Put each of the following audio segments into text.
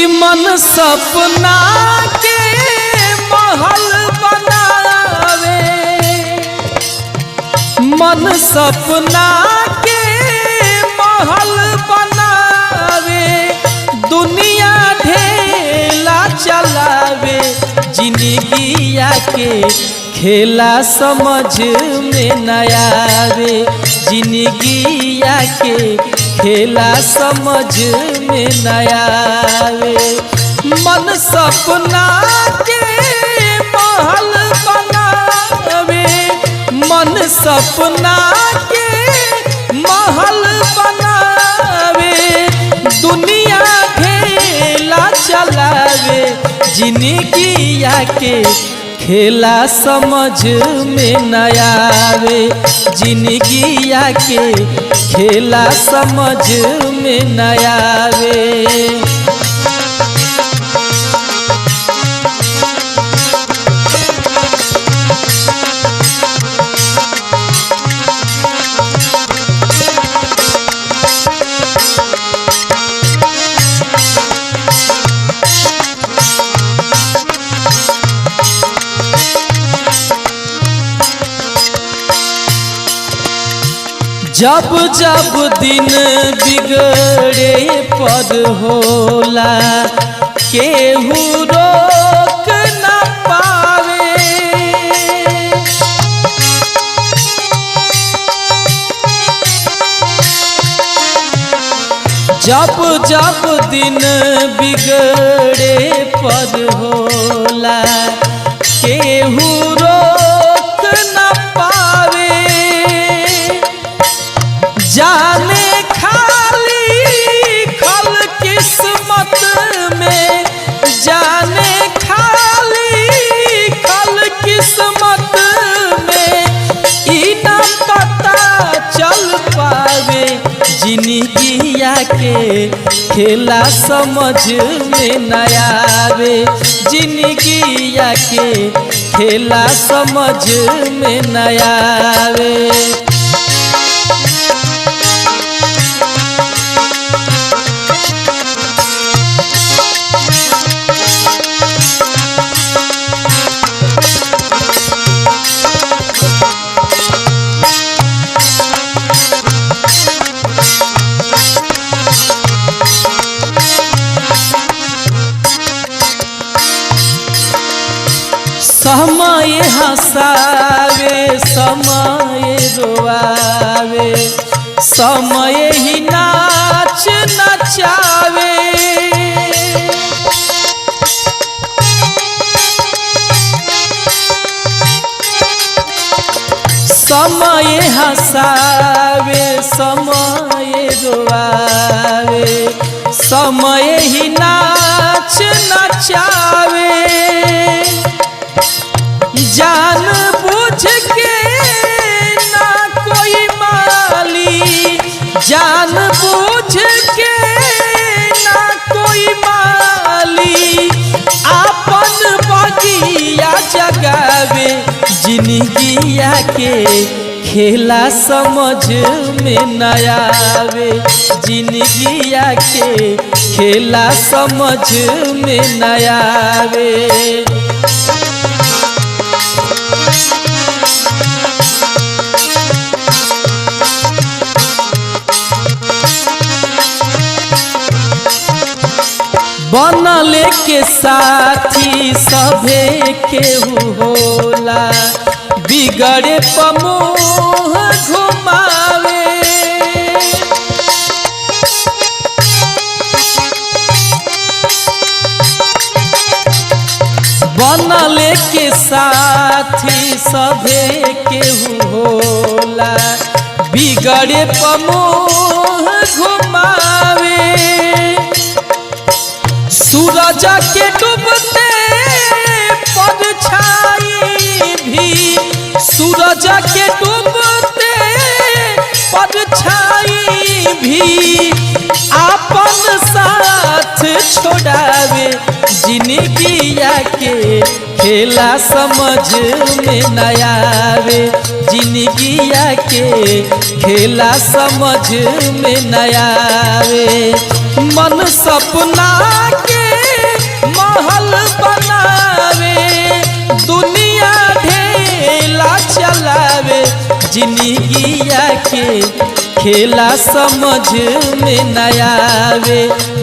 मन सपना के महल बनावे, मन सपना के महल बनावे, दुनिया ढेला चलावे, जिंदगिया के खेला समझ में न आवे, जिंदगिया के खेला समझ में न आवे। मन सपना के महल बनावे, मन सपना के महल बनावे, दुनिया ढेला चलावे, जिंदगिया के खेला समझ में न आवे, जिंदगिया के खेला समझ में न आवे। जब जब दिन बिगड़े पर होला, केहू रोक न पावे, जब जब दिन बिगड़े पर होला, केहू रोक न पावे, जाने खाली खल किस्मत में, जाने खाली खल किस्मत में, ई न पता चल पावे, जिंदगिया के खेला समझ में न आवे, जिंदगिया के खेला समझ में न आवे। समय हंसावे, समय रोआवे, समय ही नाच नचावे, समय हंसावे, समय रोआवे, समय ही नाच नचावे, जान बुझ के ना कोई माली, जान बुझ के ना कोई माली, आपन बगिया जगावे, जिंदगिया के खेला समझ में न आवे, जिंदगिया के खेला समझ में न आवे। बनले के साथी सभे केहू होला, बिगड़े पमुह घुमावे, बनले के साथी सभे केहू होला, बिगड़े पमुह घुमावे, सूरज के डूबते परछाई भी, सूरज के डूबते परछाई भी, आपन साथ छोड़ावे, जिंदगिया के खेला समझ में न आवे, जिंदगिया के खेला समझ में न आवे। मन सपना के महल बनावे दुनिया ढेला चलावे जिंदगिया के खेला समझ में न आवे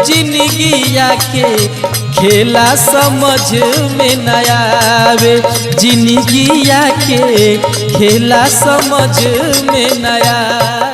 जिंदगिया के खेला समझ में न आवे जिंदगिया के खेला समझ में न आवे।